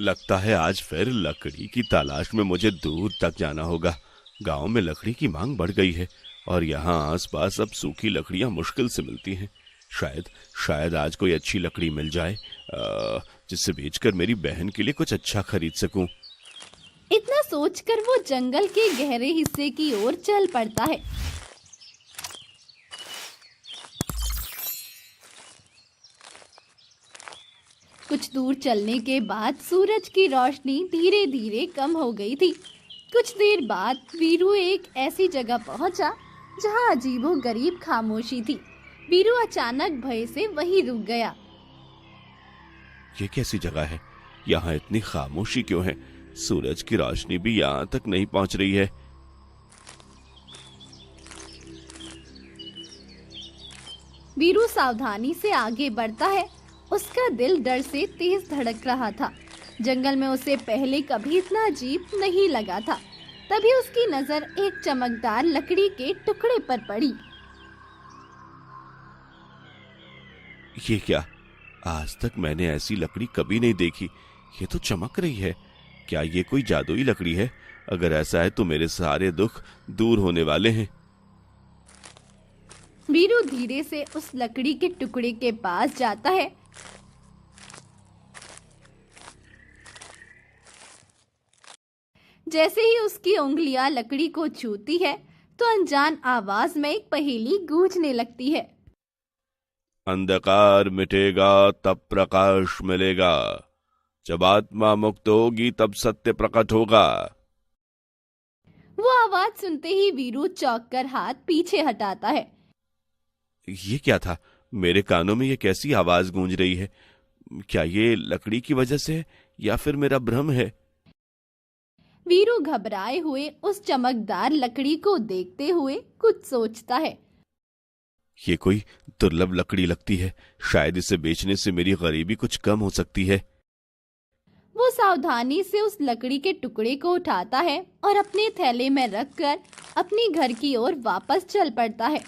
लगता है आज फिर लकड़ी की तलाश में मुझे दूर तक जाना होगा। गांव में लकड़ी की मांग बढ़ गई है और यहाँ आसपास अब सूखी लकड़ियां मुश्किल से मिलती हैं। शायद शायद आज कोई अच्छी लकड़ी मिल जाए, जिससे बेचकर मेरी बहन के लिए कुछ अच्छा खरीद सकूं। इतना सोचकर वो जंगल के गहरे हिस्से की ओर चल पड़ता है। कुछ दूर चलने के बाद सूरज की रोशनी धीरे धीरे कम हो गई थी। कुछ देर बाद वीरू एक ऐसी जगह पहुंचा जहां अजीबोगरीब खामोशी थी। वीरू अचानक भय से वहीं रुक गया। ये कैसी जगह है? यहाँ इतनी खामोशी क्यों है? सूरज की रोशनी भी यहाँ तक नहीं पहुंच रही है। वीरू सावधानी से आगे बढ़ता है। उसका दिल डर से तेज धड़क रहा था। जंगल में उसे पहले कभी इतना अजीब नहीं लगा था। तभी उसकी नजर एक चमकदार लकड़ी के टुकड़े पर पड़ी। ये क्या? आज तक मैंने ऐसी लकड़ी कभी नहीं देखी। ये तो चमक रही है। क्या ये कोई जादुई लकड़ी है? अगर ऐसा है तो मेरे सारे दुख दूर होने वाले हैं। वीरू धीरे से उस लकड़ी के टुकड़े के पास जाता है। जैसे ही उसकी उंगलियां लकड़ी को छूती है तो अनजान आवाज में एक पहेली गूंजने लगती है। अंधकार मिटेगा तब प्रकाश मिलेगा, जब आत्मा मुक्त होगी तब सत्य प्रकट होगा। वो आवाज सुनते ही वीरू चौंक कर हाथ पीछे हटाता है। ये क्या था? मेरे कानों में ये कैसी आवाज गूंज रही है? क्या ये लकड़ी की वजह से है या फिर मेरा भ्रम है? वीरू घबराए हुए उस चमकदार लकड़ी को देखते हुए कुछ सोचता है। ये कोई दुर्लभ लकड़ी लगती है। शायद इसे बेचने से मेरी गरीबी कुछ कम हो सकती है। वो सावधानी से उस लकड़ी के टुकड़े को उठाता है और अपने थैले में रखकर अपने घर की ओर वापस चल पड़ता है।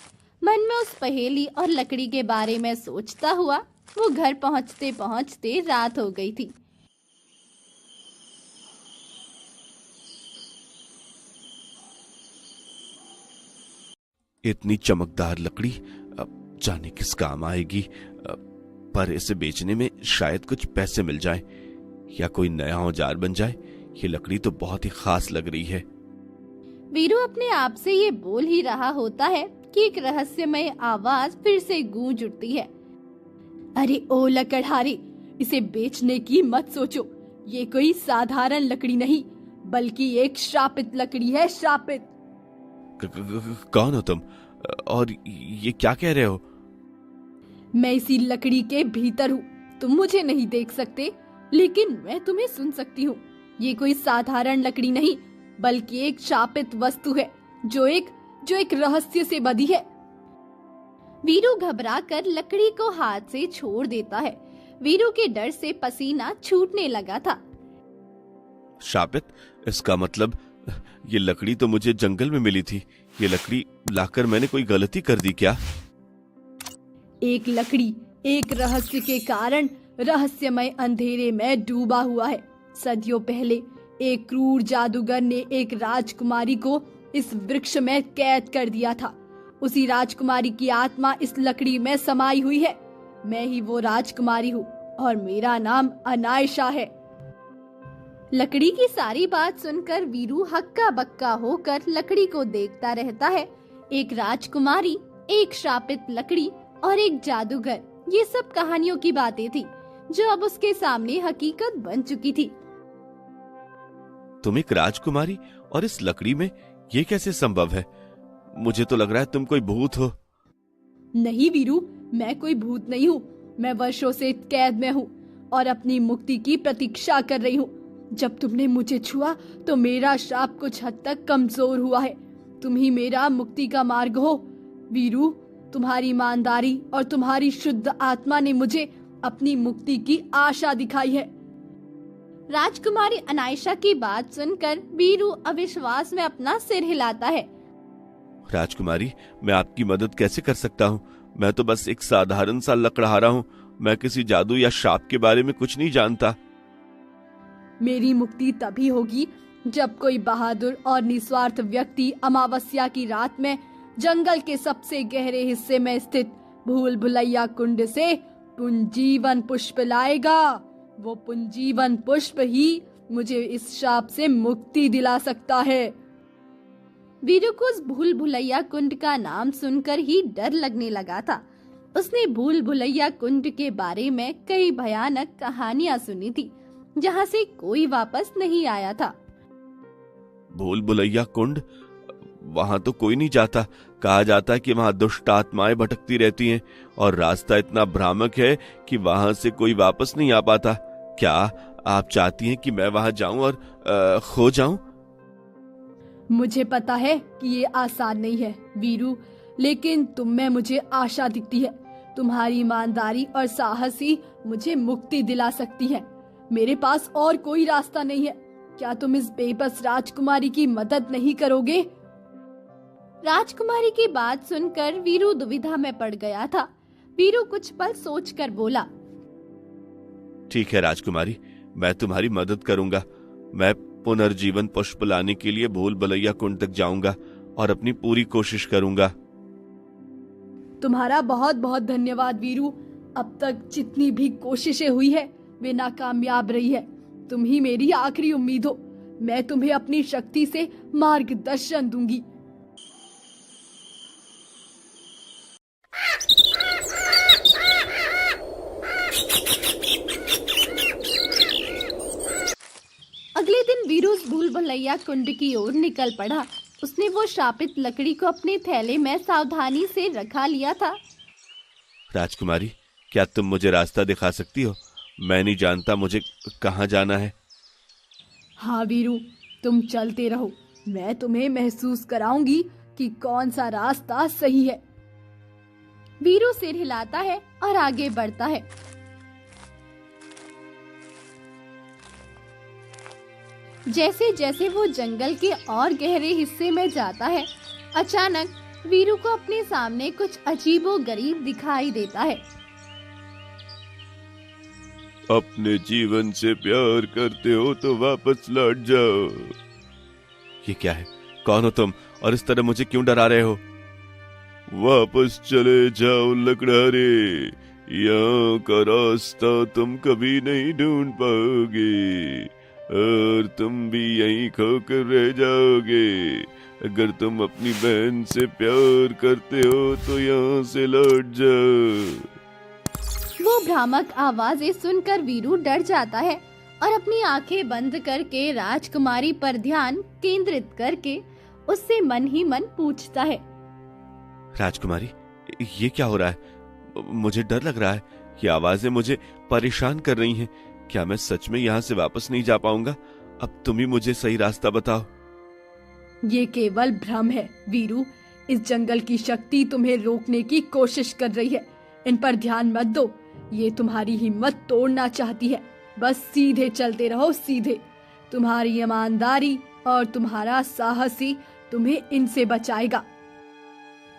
मन में उस पहेली और लकड़ी के बारे में सोचता हुआ वो घर पहुंचते पहुंचते रात हो गई थी। इतनी चमकदार लकड़ी अब जाने किस काम आएगी, पर इसे बेचने में शायद कुछ पैसे मिल जाएं या कोई नया औजार बन जाए। ये लकड़ी तो बहुत ही खास लग रही है। वीरू अपने आप से ये बोल ही रहा होता है कि एक रहस्यमय आवाज फिर से गूंज उठती है। अरे ओ लकड़हारे, इसे बेचने की मत सोचो। ये कोई साधारण लकड़ी नहीं बल्कि एक श्रापित लकड़ी है। श्रापित। कौन हो तुम और ये क्या कह रहे हो? मैं इसी लकड़ी के भीतर हूँ। तुम मुझे नहीं देख सकते लेकिन मैं तुम्हें सुन सकती हूँ। ये कोई साधारण लकड़ी नहीं बल्कि एक शापित वस्तु है जो एक रहस्य से बंधी है। वीरू घबराकर लकड़ी को हाथ से छोड़ देता है। वीरू के डर से पसीना छूटने लगा था। शापित? इसका मतलब ये लकड़ी तो मुझे जंगल में मिली थी। ये लकड़ी लाकर मैंने कोई गलती कर दी क्या? एक लकड़ी एक रहस्य के कारण रहस्यमय अंधेरे में डूबा हुआ है। सदियों पहले एक क्रूर जादूगर ने एक राजकुमारी को इस वृक्ष में कैद कर दिया था। उसी राजकुमारी की आत्मा इस लकड़ी में समाई हुई है। मैं ही वो राजकुमारी हूँ और मेरा नाम अनायशा है। लकड़ी की सारी बात सुनकर वीरू हक्का बक्का होकर लकड़ी को देखता रहता है। एक राजकुमारी, एक श्रापित लकड़ी और एक जादूगर, ये सब कहानियों की बातें थी जो अब उसके सामने हकीकत बन चुकी थी। तुम एक राजकुमारी और इस लकड़ी में ये कैसे संभव है? मुझे तो लग रहा है तुम कोई भूत हो। नहीं वीरू, मैं कोई भूत नहीं हूँ। मैं वर्षों से कैद में हूँ और अपनी मुक्ति की प्रतीक्षा कर रही हूँ। जब तुमने मुझे छुआ तो मेरा श्राप कुछ हद तक कमजोर हुआ है। तुम ही मेरा मुक्ति का मार्ग हो। वीरू, तुम्हारी ईमानदारी और तुम्हारी शुद्ध आत्मा ने मुझे अपनी मुक्ति की आशा दिखाई है। राजकुमारी अनायशा की बात सुनकर वीरू अविश्वास में अपना सिर हिलाता है। राजकुमारी, मैं आपकी मदद कैसे कर सकता हूँ? मैं तो बस एक साधारण सा लकड़हारा हूँ। मैं किसी जादू या शाप के बारे में कुछ नहीं जानता। मेरी मुक्ति तभी होगी जब कोई बहादुर और निस्वार्थ व्यक्ति अमावस्या की रात में जंगल के सबसे गहरे हिस्से में स्थित भूल भुलैया कुंड से पुंजीवन पुष्प लाएगा। वो पुंजीवन पुष्प ही मुझे इस शाप से मुक्ति दिला सकता है। वीरू को उस भूल भुलैया कुंड का नाम सुनकर ही डर लगने लगा था। उसने भूल भुलैया कुंड के बारे में कई भयानक कहानियां सुनी थी, जहां से कोई वापस नहीं आया था। भूल भुलैया कुंड, वहां तो कोई नहीं जाता। कहा जाता है कि वहां दुष्ट आत्माएं भटकती रहती हैं और रास्ता इतना भ्रामक है कि वहां से कोई वापस नहीं आ पाता। क्या आप चाहती हैं कि मैं वहां जाऊं और खो जाऊं? मुझे पता है कि ये आसान नहीं है वीरू, लेकिन तुम में मुझे आशा दिखती है। तुम्हारी ईमानदारी और साहस ही मुझे मुक्ति दिला सकती है। मेरे पास और कोई रास्ता नहीं है। क्या तुम इस बेबस राजकुमारी की मदद नहीं करोगे? राजकुमारी की बात सुनकर वीरू दुविधा में पड़ गया था। वीरू कुछ पल सोचकर बोला, ठीक है राजकुमारी, मैं तुम्हारी मदद करूंगा। मैं पुनर्जीवन पुष्प लाने के लिए भूल भुलैया कुंड तक जाऊंगा और अपनी पूरी कोशिश करूंगा। तुम्हारा बहुत बहुत धन्यवाद वीरू। अब तक जितनी भी कोशिशें हुई है वे नाकामयाब रही है। तुम ही मेरी आखिरी उम्मीद हो। मैं तुम्हें अपनी शक्ति से मार्गदर्शन दूंगी। अगले दिन वीरू भूल भुलैया कुंड की ओर निकल पड़ा। उसने वो शापित लकड़ी को अपने थैले में सावधानी से रखा लिया था। राजकुमारी, क्या तुम मुझे रास्ता दिखा सकती हो? मैं नहीं जानता मुझे कहाँ जाना है। हाँ वीरू, तुम चलते रहो। मैं तुम्हें महसूस कराऊंगी कि कौन सा रास्ता सही है। वीरू सिर हिलाता है और आगे बढ़ता है। जैसे जैसे वो जंगल के और गहरे हिस्से में जाता है, अचानक वीरू को अपने सामने कुछ अजीबोगरीब दिखाई देता है। अपने जीवन से प्यार करते हो तो वापस लौट जाओ। ये क्या है? कौन हो तुम और इस तरह मुझे क्यों डरा रहे हो? वापस चले जाओ लकड़हारे, यहाँ का रास्ता तुम कभी नहीं ढूंढ पाओगे और तुम भी यहीं खोकर रह जाओगे। अगर तुम अपनी बहन से प्यार करते हो तो यहाँ से लौट जाओ। वो भ्रामक आवाजें सुनकर वीरू डर जाता है और अपनी आंखें बंद करके राजकुमारी पर ध्यान केंद्रित करके उससे मन ही मन पूछता है, राजकुमारी, ये क्या हो रहा है? मुझे डर लग रहा है। ये आवाजें मुझे परेशान कर रही हैं। क्या मैं सच में यहाँ से वापस नहीं जा पाऊंगा? अब तुम ही मुझे सही रास्ता बताओ। ये केवल भ्रम है वीरू। इस जंगल की शक्ति तुम्हें रोकने की कोशिश कर रही है। इन पर ध्यान मत दो। ये तुम्हारी हिम्मत तोड़ना चाहती है। बस सीधे चलते रहो, सीधे। तुम्हारी ईमानदारी और तुम्हारा साहस ही तुम्हें इनसे बचाएगा।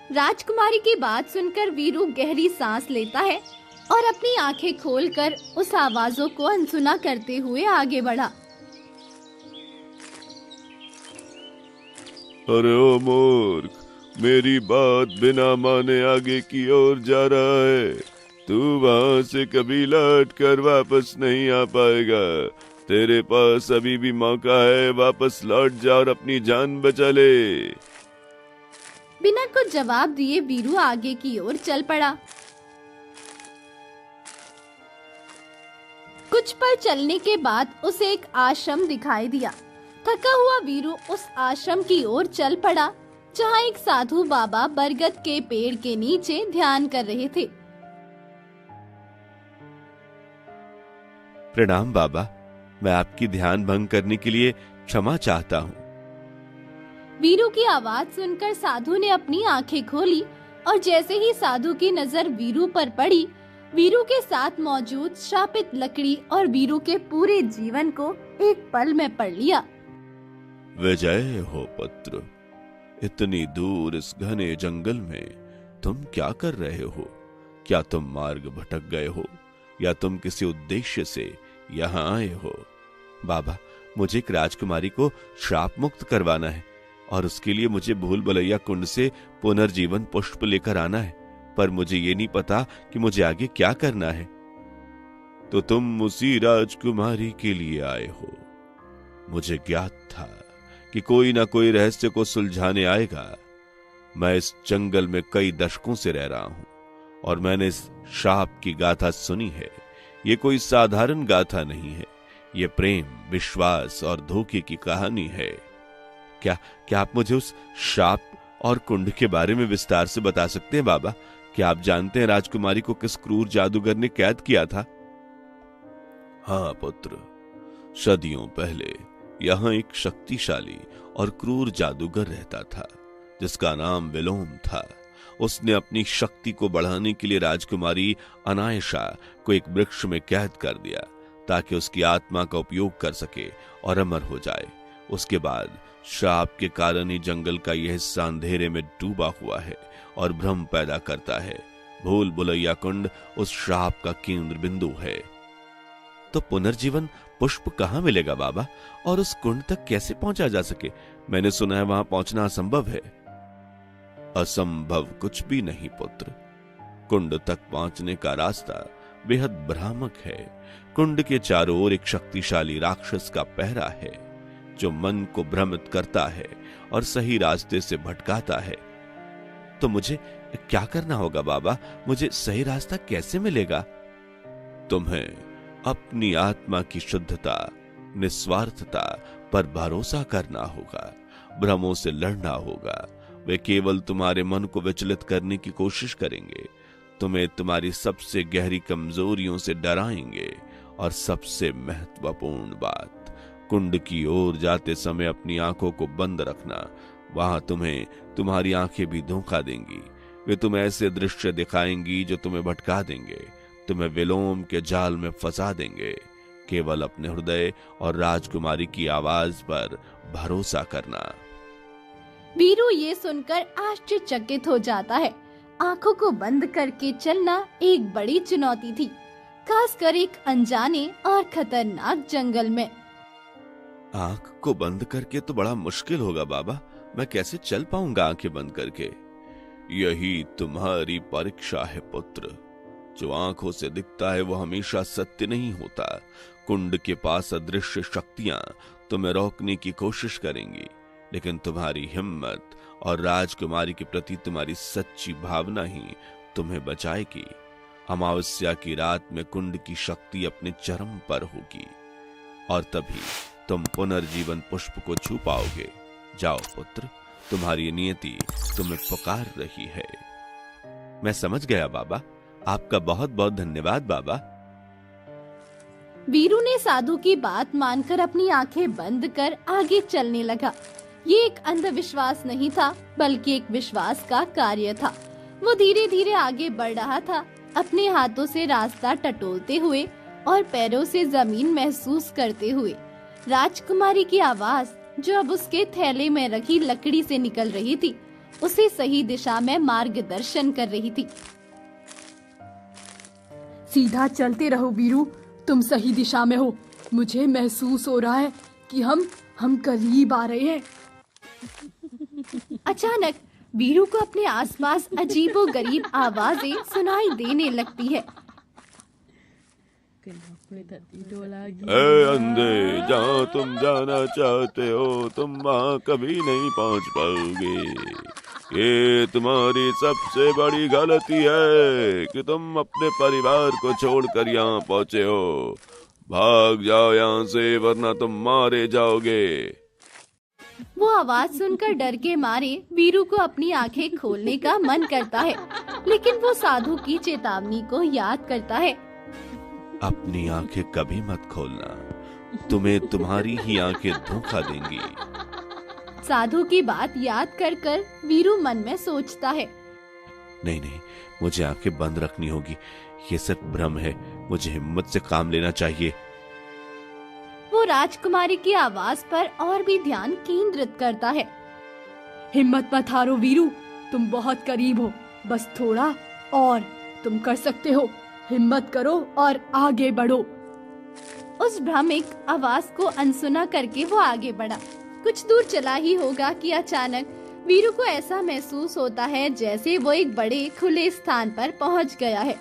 राजकुमारी की बात सुनकर वीरू गहरी सांस लेता है और अपनी आंखें खोलकर उस आवाजों को अनसुना करते हुए आगे बढ़ा। अरे ओ मूर्ख, मेरी बात बिना माने आगे की ओर जा रहा है। तू वहां से कभी लौट कर वापस नहीं आ पाएगा। तेरे पास अभी भी मौका है। वापस लौट जा और अपनी जान बचा ले। बिना कुछ जवाब दिए वीरू आगे की ओर चल पड़ा। कुछ पल चलने के बाद उसे एक आश्रम दिखाई दिया। थका हुआ वीरू उस आश्रम की ओर चल पड़ा, जहाँ एक साधु बाबा बरगद के पेड़ के नीचे ध्यान कर रहे थे। प्रणाम बाबा, मैं आपकी ध्यान भंग करने के लिए क्षमा चाहता हूँ। वीरू की आवाज सुनकर साधु ने अपनी आंखें खोली और जैसे ही साधु की नजर वीरू पर पड़ी, वीरू के साथ मौजूद श्रापित लकड़ी और वीरू के पूरे जीवन को एक पल में पढ़ लिया। विजय हो पुत्र, इतनी दूर इस घने जंगल में तुम क्या कर रहे हो? क्या तुम मार्ग भटक गए हो या तुम किसी उद्देश्य से यहाँ आए हो? बाबा, मुझे एक राजकुमारी को श्राप मुक्त करवाना है और उसके लिए मुझे भूल भुलैया कुंड से पुनर्जीवन पुष्प लेकर आना है, पर मुझे ये नहीं पता कि मुझे आगे क्या करना है। तो तुम उसी राजकुमारी के लिए आए हो। मुझे ज्ञात था कि कोई ना कोई रहस्य को सुलझाने आएगा। मैं इस जंगल में कई दशकों से रह रहा हूं और मैंने इस श्राप की गाथा सुनी है। ये कोई साधारण गाथा नहीं है, ये प्रेम, विश्वास और धोखे की कहानी है। क्या आप मुझे उस श्राप और कुंड के बारे में विस्तार से बता सकते हैं बाबा? क्या आप जानते हैं राजकुमारी को किस क्रूर जादूगर ने कैद किया था? हाँ पुत्र, सदियों पहले यहां एक शक्तिशाली और क्रूर जादूगर रहता था जिसका नाम विलोम था। उसने अपनी शक्ति को बढ़ाने के लिए राजकुमारी अनायशा को एक वृक्ष में कैद कर दिया ताकि उसकी आत्मा का उपयोग कर सके और अमर हो जाए। उसके बाद श्राप के कारण ही जंगल का यह हिस्सा अंधेरे में डूबा हुआ है और भ्रम पैदा करता है। भूल भुलैया कुंड उस श्राप का केंद्र बिंदु है। तो पुनर्जीवन पुष्प कहां मिलेगा बाबा, और उस कुंड तक कैसे पहुंचा जा सके? मैंने सुना है वहां पहुंचना असंभव है। असंभव कुछ भी नहीं पुत्र, कुंड तक पहुंचने का रास्ता बेहद भ्रामक है। कुंड के चारों ओर एक शक्तिशाली राक्षस का पहरा है जो मन को भ्रमित करता है और सही रास्ते से भटकाता है। तो मुझे क्या करना होगा बाबा? मुझे सही रास्ता कैसे मिलेगा? तुम्हें अपनी आत्मा की शुद्धता, निस्वार्थता पर भरोसा करना होगा। भ्रमों से लड़ना होगा। वे केवल तुम्हारे मन को विचलित करने की कोशिश करेंगे, तुम्हें तुम्हारी सबसे गहरी कमजोरियों से डराएंगे। और सबसे महत्वपूर्ण बात, कुंड की ओर जाते समय अपनी आंखों को बंद रखना। वहां तुम्हें तुम्हारी आंखें भी धोखा देंगी। वे तुम्हें ऐसे दृश्य दिखाएंगी जो तुम्हें भटका देंगे, तुम्हें विलोम के जाल में फंसा देंगे। केवल अपने हृदय और राजकुमारी की आवाज पर भरोसा करना। वीरू ये सुनकर आश्चर्यचकित हो जाता है। आंखों को बंद करके चलना एक बड़ी चुनौती थी, खासकर एक अनजाने और खतरनाक जंगल में। आंख को बंद करके तो बड़ा मुश्किल होगा बाबा, मैं कैसे चल पाऊंगा आंखें बंद करके? यही तुम्हारी परीक्षा है पुत्र। जो आंखों से दिखता है वो हमेशा सत्य नहीं होता। कुंड के पास अदृश्य शक्तियां तुम्हें रोकने की कोशिश करेंगी, लेकिन तुम्हारी हिम्मत और राजकुमारी के प्रति तुम्हारी सच्ची भावना ही तुम्हें बचाएगी। अमावस्या की रात में कुंड की शक्ति अपने चरम पर होगी और तभी तुम पुनर्जीवन पुष्प को छू पाओगे। जाओ पुत्र, तुम्हारी नियति तुम्हें पुकार रही है। मैं समझ गया बाबा, आपका बहुत बहुत धन्यवाद बाबा। वीरू ने साधु की बात मानकर अपनी आंखें बंद कर आगे चलने लगा। ये एक अंधविश्वास नहीं था, बल्कि एक विश्वास का कार्य था। वो धीरे धीरे आगे बढ़ रहा था, अपने हाथों से रास्ता टटोलते हुए और पैरों से जमीन महसूस करते हुए। राजकुमारी की आवाज जो अब उसके थैले में रखी लकड़ी से निकल रही थी, उसे सही दिशा में मार्गदर्शन कर रही थी। सीधा चलते रहो वीरू, तुम सही दिशा में हो। मुझे महसूस हो रहा है कि हम करीब आ रहे हैं। अचानक वीरू को अपने आसपास अजीबोगरीब आवाजें सुनाई देने लगती है। अंधे, जहाँ तुम जाना चाहते हो तुम वहाँ कभी नहीं पहुँच पाओगे। ये तुम्हारी सबसे बड़ी गलती है कि तुम अपने परिवार को छोड़कर यहाँ पहुँचे हो। भाग जाओ यहाँ से, वरना तुम मारे जाओगे। वो आवाज सुनकर डर के मारे वीरू को अपनी आंखें खोलने का मन करता है, लेकिन वो साधु की चेतावनी को याद करता है। अपनी आंखें कभी मत खोलना, तुम्हें तुम्हारी ही आंखें धोखा देंगी। साधु की बात याद कर कर वीरू मन में सोचता है, नहीं नहीं, मुझे आंखें बंद रखनी होगी। ये सिर्फ भ्रम है, मुझे हिम्मत से काम लेना चाहिए। वो राजकुमारी की आवाज पर और भी ध्यान केंद्रित करता है। हिम्मत मत हारो वीरू, तुम बहुत करीब हो। बस थोड़ा और, तुम कर सकते हो। हिम्मत करो और आगे बढ़ो। उस भ्रामक आवाज को अनसुना करके वो आगे बढ़ा। कुछ दूर चला ही होगा कि अचानक वीरू को ऐसा महसूस होता है जैसे वो एक बड़े खुले स्थान पर पहुंच गया है।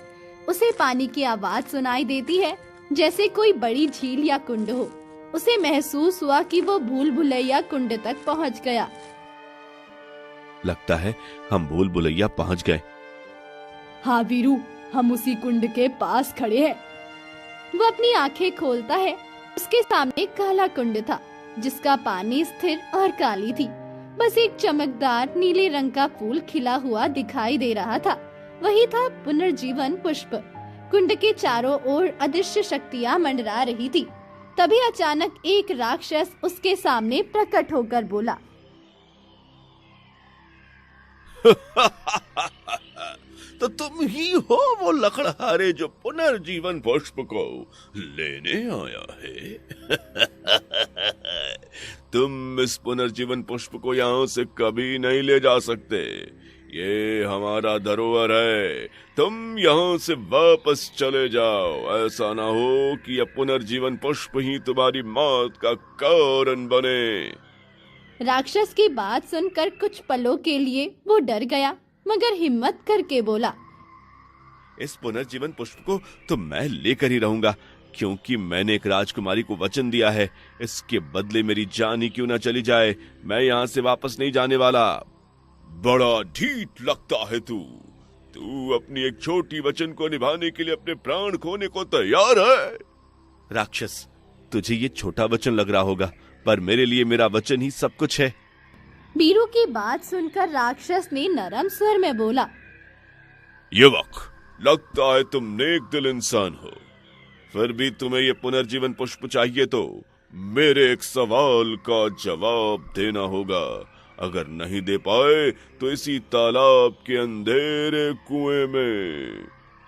उसे पानी की आवाज सुनाई देती है, जैसे कोई बड़ी झील या कुंड हो। उसे महसूस हुआ कि वो भूल भुलैया कुंड तक पहुंच गया। लगता है हम भूल भुलैया पहुंच गए। हाँ वीरू, हम उसी कुंड के पास खड़े हैं। वो अपनी आंखें खोलता है। उसके सामने एक काला कुंड था, जिसका पानी स्थिर और काली थी। बस एक चमकदार नीले रंग का फूल खिला हुआ दिखाई दे रहा था। वही था पुनर्जीवन पुष्प। कुंड के चारों ओर अदृश्य शक्तियां मंडरा रही थी। तभी अचानक एक राक्षस उसके सामने प्रकट होकर बोला, तो तुम ही हो वो लकड़हारे जो पुनर्जीवन पुष्प को लेने आया है। तुम इस पुनर्जीवन पुष्प को यहाँ से कभी नहीं ले जा सकते। ये हमारा धरोहर है। तुम यहाँ से वापस चले जाओ। ऐसा ना हो कि यह पुनर्जीवन पुष्प ही तुम्हारी मौत का कारण बने। राक्षस की बात सुनकर कुछ पलों के लिए वो डर गया, मगर हिम्मत करके बोला, इस पुनर्जीवन पुष्प को तो मैं लेकर ही रहूंगा, क्योंकि मैंने एक राजकुमारी को वचन दिया है। इसके बदले मेरी जान ही क्यों ना चली जाए, मैं यहाँ से वापस नहीं जाने वाला। बड़ा ढीठ लगता है तू अपनी एक छोटी वचन को निभाने के लिए अपने प्राण खोने को तैयार है। राक्षस, तुझे ये छोटा वचन लग रहा होगा, पर मेरे लिए मेरा वचन ही सब कुछ है। वीरू की बात सुनकर राक्षस ने नरम स्वर में बोला, युवक, लगता है तुम नेक दिल इंसान हो। फिर भी तुम्हें ये पुनर्जीवन पुष्प चाहिए तो मेरे एक सवाल का जवाब देना होगा। अगर नहीं दे पाए तो इसी तालाब के अंधेरे कुएं में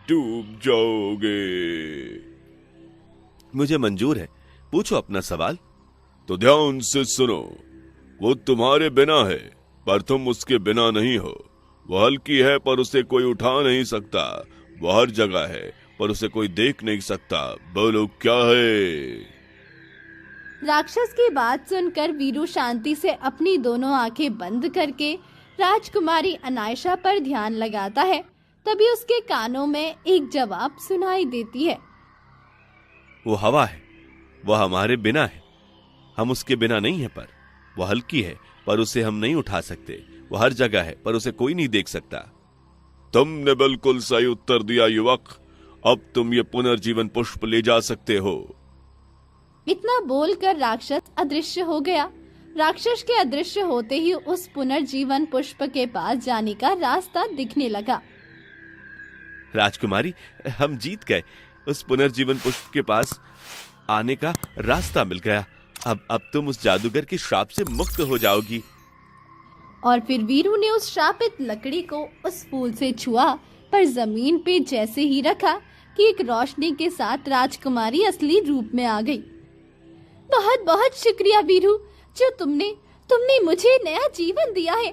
डूब जाओगे। मुझे मंजूर है, पूछो अपना सवाल। तो ध्यान से सुनो। वो तुम्हारे बिना है, पर तुम उसके बिना नहीं हो। वो हल्की है, पर उसे कोई उठा नहीं सकता। वो हर जगह है, पर उसे कोई देख नहीं सकता। बोलो क्या है? राक्षस की बात सुनकर वीरू शांति से अपनी दोनों आंखें बंद करके राजकुमारी अनायशा पर ध्यान लगाता है। तभी उसके कानों में एक जवाब सुनाई देती है, वो हवा है, वो हमारे बिना है। हम उसके बिना नहीं है, पर वो हल्की है, पर उसे हम नहीं उठा सकते। वो हर जगह है, पर उसे कोई नहीं देख सकता। तुमने बिल्कुल सही उत्तर दिया युवक। अब तुम ये पुनर्जीवन पुष्प ले जा सकते हो। इतना बोलकर राक्षस अदृश्य हो गया। राक्षस के अदृश्य होते ही उस पुनर्जीवन पुष्प के पास जाने का रास्ता दिखने लगा। राजकुमारी, हम जीत गए। उस पुनर्जीवन पुष्प के पास आने का रास्ता मिल गया। अब तुम उस जादूगर के श्राप से मुक्त हो जाओगी। और फिर वीरू ने उस श्रापित लकड़ी को उस फूल से छुआ, पर जमीन पे जैसे ही रखा कि एक रोशनी के साथ राजकुमारी असली रूप में आ गई। बहुत बहुत शुक्रिया वीरू, जो तुमने मुझे नया जीवन दिया है।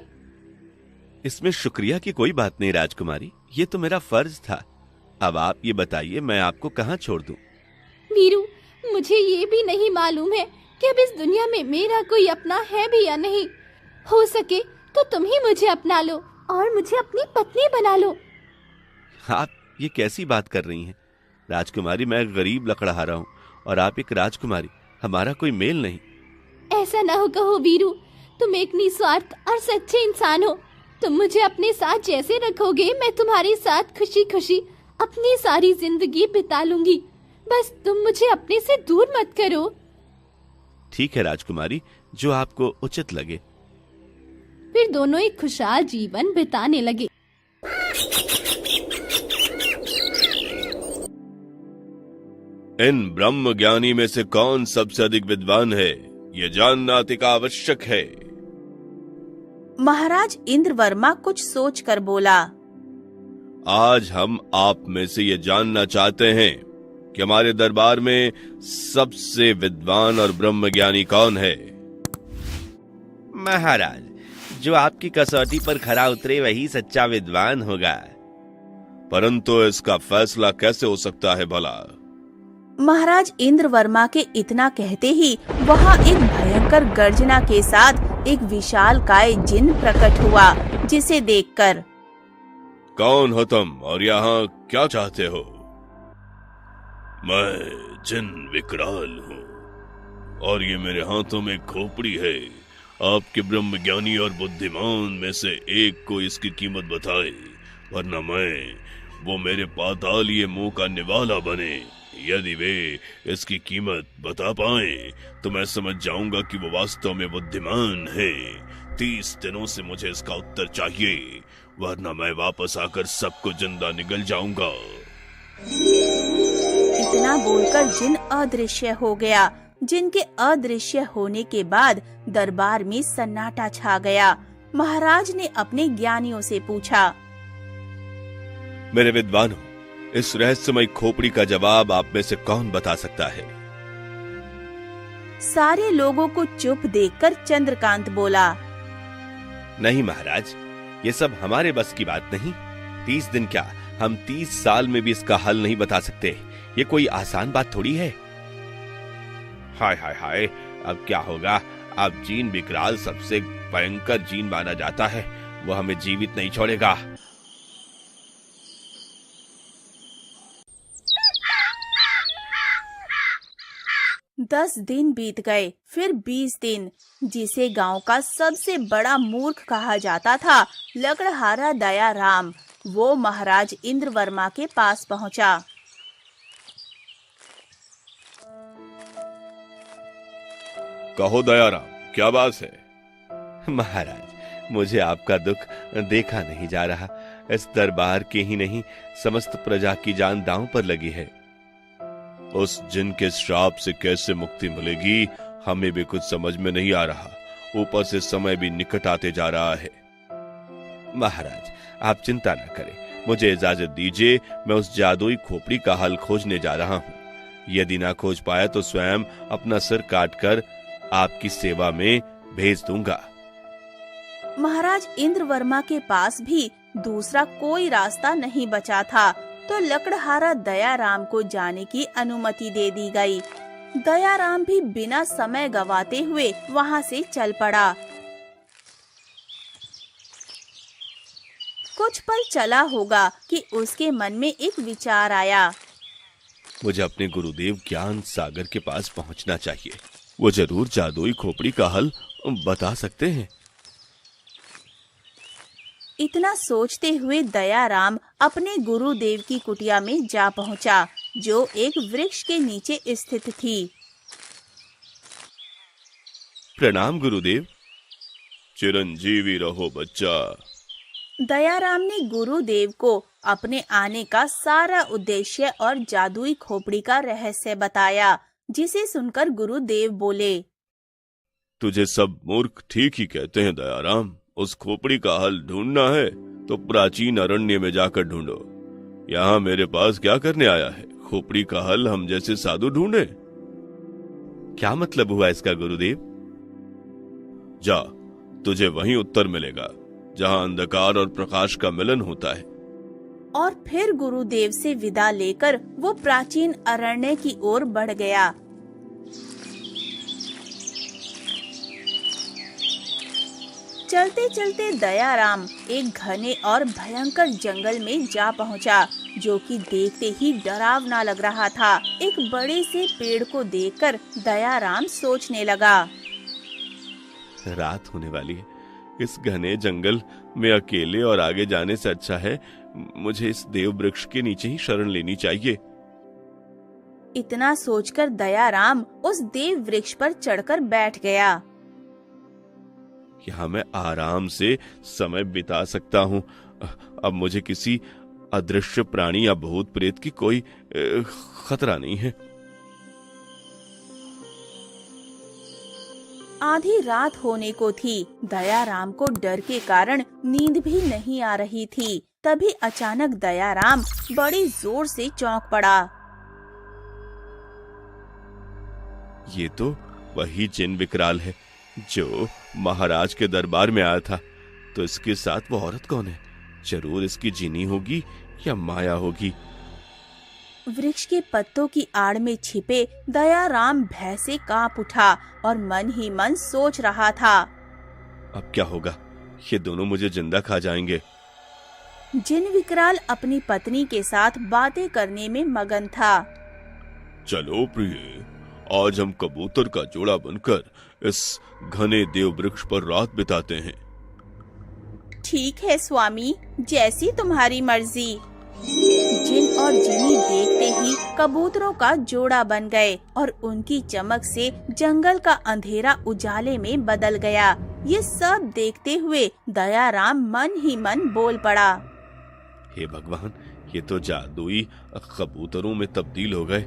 इसमें शुक्रिया की कोई बात नहीं राजकुमारी, ये तो मेरा फर्ज था। अब आप ये बताइए, मैं आपको कहाँ छोड़ दूं? वीरू, मुझे ये भी नहीं मालूम है कि अब इस दुनिया में मेरा कोई अपना है भी या नहीं। हो सके तो तुम ही मुझे अपना लो और मुझे अपनी पत्नी बना लो। आप ये कैसी बात कर रही हैं? राजकुमारी, मैं गरीब लकड़हारा हूँ और आप एक राजकुमारी। हमारा कोई मेल नहीं। ऐसा न हो कहो वीरू, तुम एक निस्वार्थ और सच्चे इंसान हो। तुम मुझे अपने साथ जैसे रखोगे, मैं तुम्हारे साथ खुशी खुशी अपनी सारी जिंदगी बिता लूंगी। बस तुम मुझे अपने से दूर मत करो। ठीक है राजकुमारी, जो आपको उचित लगे। फिर दोनों एक खुशहाल जीवन बिताने लगे। इन ब्रह्म ज्ञानी में से कौन सबसे अधिक विद्वान है, ये जानना अति आवश्यक है। महाराज इंद्रवर्मा कुछ सोचकर बोला, आज हम आप में से ये जानना चाहते हैं कि हमारे दरबार में सबसे विद्वान और ब्रह्म ज्ञानी कौन है। महाराज, जो आपकी कसौटी पर खरा उतरे वही सच्चा विद्वान होगा। परंतु इसका फैसला कैसे हो सकता है भला? महाराज इंद्रवर्मा के इतना कहते ही वहाँ एक भयंकर गर्जना के साथ एक विशालकाय जिन प्रकट हुआ, जिसे देखकर कौन हो तुम और यहाँ क्या चाहते हो? मैं जिन विकराल हूँ और ये मेरे हाथों में खोपड़ी है। आपके ब्रह्म ज्ञानी और बुद्धिमान में से एक को इसकी कीमत बताए, वरना वो मेरे पातालीय मुंह का निवाला बने। यदि वे इसकी कीमत बता पाए तो मैं समझ जाऊंगा कि वो वास्तव में बुद्धिमान है। 30 दिनों से मुझे इसका उत्तर चाहिए, वरना मैं वापस आकर सबको जिंदा निगल जाऊंगा। इतना बोलकर जिन अदृश्य हो गया। जिन के अदृश्य होने के बाद दरबार में सन्नाटा छा गया। महाराज ने अपने ज्ञानियों से पूछा, मेरे विद्वानों, इस रहस्यमय खोपड़ी का जवाब आप में से कौन बता सकता है? सारे लोगों को चुप देखकर चंद्रकांत बोला, नहीं महाराज, ये सब हमारे बस की बात नहीं। 30 दिन क्या, हम 30 साल में भी इसका हल नहीं बता सकते। ये कोई आसान बात थोड़ी है। हाय हाय हाय, अब क्या होगा? अब जीन विकराल सबसे भयंकर जीन माना जाता है, वो हमें जीवित नहीं छोड़ेगा। दस दिन बीत गए, फिर 20 दिन। जिसे गांव का सबसे बड़ा मूर्ख कहा जाता था, लकड़हारा दयाराम, वो महाराज इंद्रवर्मा के पास पहुंचा। कहो दयाराम, क्या बात है? महाराज, मुझे आपका दुख देखा नहीं जा रहा। इस दरबार के ही नहीं, समस्त प्रजा की जान दांव पर लगी है। उस जिन के श्राप से कैसे मुक्ति मिलेगी, हमें भी कुछ समझ में नहीं आ रहा। ऊपर से समय भी निकट आते जा रहा है। महाराज, आप चिंता न करें, मुझे इजाजत दीजिए। मैं उस जादुई खोपड़ी का हल खोजने जा रहा हूँ। यदि ना खोज पाया तो स्वयं अपना सिर काटकर आपकी सेवा में भेज दूंगा। महाराज इंद्रवर्मा के पास भी दूसरा कोई रास्ता नहीं बचा था, तो लकड़हारा दयाराम को जाने की अनुमति दे दी गई। दयाराम भी बिना समय गवाते हुए वहां से चल पड़ा। कुछ पल चला होगा कि उसके मन में एक विचार आया। मुझे अपने गुरुदेव ज्ञान सागर के पास पहुंचना चाहिए। वो जरूर जादुई खोपड़ी का हल बता सकते हैं। इतना सोचते हुए दयाराम अपने गुरुदेव की कुटिया में जा पहुंचा, जो एक वृक्ष के नीचे स्थित थी। प्रणाम गुरुदेव। चिरंजीवी रहो बच्चा। दयाराम ने गुरुदेव को अपने आने का सारा उद्देश्य और जादुई खोपड़ी का रहस्य बताया, जिसे सुनकर गुरुदेव बोले, तुझे सब मूर्ख ठीक ही कहते हैं दयाराम। उस खोपड़ी का हल ढूंढना है तो प्राचीन अरण्य में जाकर ढूंढो। यहाँ मेरे पास क्या करने आया है? खोपड़ी का हल हम जैसे साधु ढूंढे? क्या मतलब हुआ इसका गुरुदेव? जा, तुझे वहीं उत्तर मिलेगा जहाँ अंधकार और प्रकाश का मिलन होता है। और फिर गुरुदेव से विदा लेकर वो प्राचीन अरण्य की ओर बढ़ गया। चलते चलते दयाराम एक घने और भयंकर जंगल में जा पहुंचा, जो कि देखते ही डरावना लग रहा था। एक बड़े से पेड़ को देखकर दयाराम सोचने लगा, रात होने वाली है। इस घने जंगल में अकेले और आगे जाने से अच्छा है मुझे इस देव वृक्ष के नीचे ही शरण लेनी चाहिए। इतना सोचकर दयाराम उस देव वृक्ष पर चढ़कर बैठ गया। यहाँ मैं आराम से समय बिता सकता हूँ। अब मुझे किसी अदृश्य प्राणी या भूत प्रेत की कोई खतरा नहीं है। आधी रात होने को थी। दयाराम को डर के कारण नींद भी नहीं आ रही थी। तभी अचानक दयाराम बड़ी जोर से चौंक पड़ा। ये तो वही जिन विकराल है जो महाराज के दरबार में आया था। तो इसके साथ वो औरत कौन है? जरूर इसकी जीनी होगी या माया होगी। वृक्ष के पत्तों की आड़ में छिपे दयाराम भय से कांप उठा और मन ही मन सोच रहा था, अब क्या होगा? ये दोनों मुझे जिंदा खा जाएंगे। जिन विकराल अपनी पत्नी के साथ बातें करने में मगन था। चलो प्रिय, आज हम कबूतर का जोड़ा बनकर इस घने देव वृक्ष पर रात बिताते हैं। ठीक है स्वामी, जैसी तुम्हारी मर्जी। जिन और जिनी देखते ही कबूतरों का जोड़ा बन गए और उनकी चमक से जंगल का अंधेरा उजाले में बदल गया। ये सब देखते हुए दयाराम मन ही मन बोल पड़ा, हे भगवान, ये तो जादुई कबूतरों में तब्दील हो गए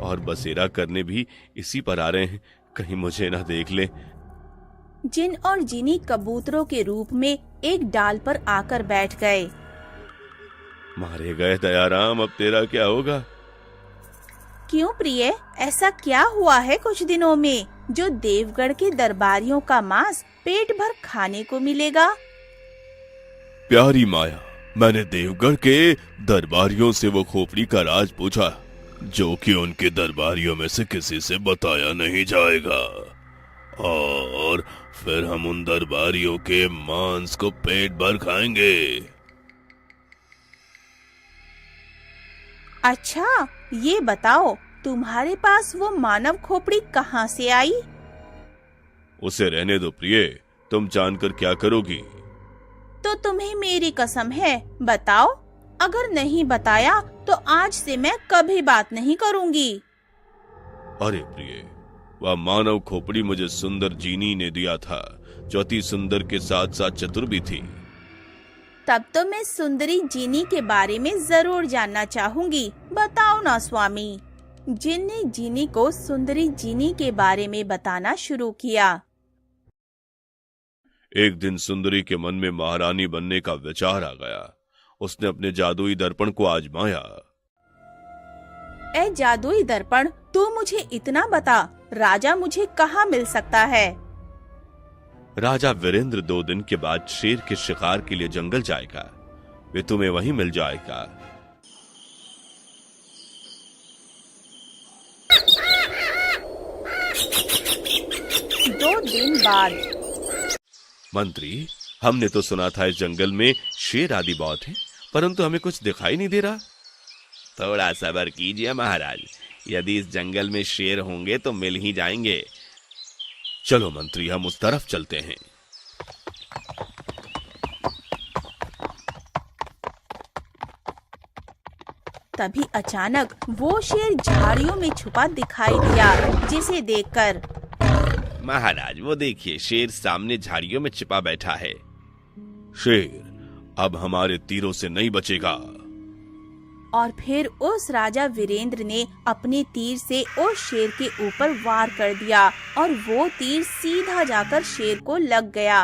और बसेरा करने भी इसी पर आ रहे हैं, कहीं मुझे ना देख ले। जिन और जिनी कबूतरों के रूप में एक डाल पर आकर बैठ गए। मारे गए दयाराम, अब तेरा क्या होगा? क्यों प्रिय, ऐसा क्या हुआ है कुछ दिनों में जो देवगढ़ के दरबारियों का मांस पेट भर खाने को मिलेगा? प्यारी माया, मैंने देवगढ़ के दरबारियों से वो खोपड़ी का राज पूछा, जो कि उनके दरबारियों में से किसी से बताया नहीं जाएगा, और फिर हम उन दरबारियों के मांस को पेट भर खाएंगे। अच्छा, ये बताओ, तुम्हारे पास वो मानव खोपड़ी कहाँ से आई? उसे रहने दो प्रिय, तुम जानकर क्या करोगी? तो तुम्हें मेरी कसम है, बताओ। अगर नहीं बताया तो आज से मैं कभी बात नहीं करूंगी। अरे प्रिय, वह मानव खोपड़ी मुझे सुंदर जीनी ने दिया था, जो अति सुंदर के साथ साथ चतुर भी थी। तब तो मैं सुंदरी जीनी के बारे में जरूर जानना चाहूंगी, बताओ ना स्वामी। जिन ने जीनी को सुंदरी जीनी के बारे में बताना शुरू किया। एक दिन सुंदरी के मन में महारानी बनने का विचार आ गया। उसने अपने जादुई दर्पण को आजमाया। ए जादुई दर्पण, तू मुझे इतना बता, राजा मुझे कहाँ मिल सकता है? राजा वीरेंद्र 2 दिन के बाद शेर के शिकार के लिए जंगल जाएगा, वे तुम्हें वहीं मिल जाएगा। 2 दिन बाद। मंत्री, हमने तो सुना था इस जंगल में शेर आदि बहुत हैं, परंतु हमें कुछ दिखाई नहीं दे रहा। थोड़ा सब्र कीजिए महाराज, यदि इस जंगल में शेर होंगे तो मिल ही जाएंगे। चलो मंत्री, हम उस तरफ चलते हैं। तभी अचानक वो शेर झाड़ियों में छुपा दिखाई दिया, जिसे देखकर महाराज, वो देखिए, शेर सामने झाड़ियों में छिपा बैठा है। शेर अब हमारे तीरों से नहीं बचेगा। और फिर उस राजा वीरेंद्र ने अपने तीर से उस शेर के ऊपर वार कर दिया और वो तीर सीधा जाकर शेर को लग गया।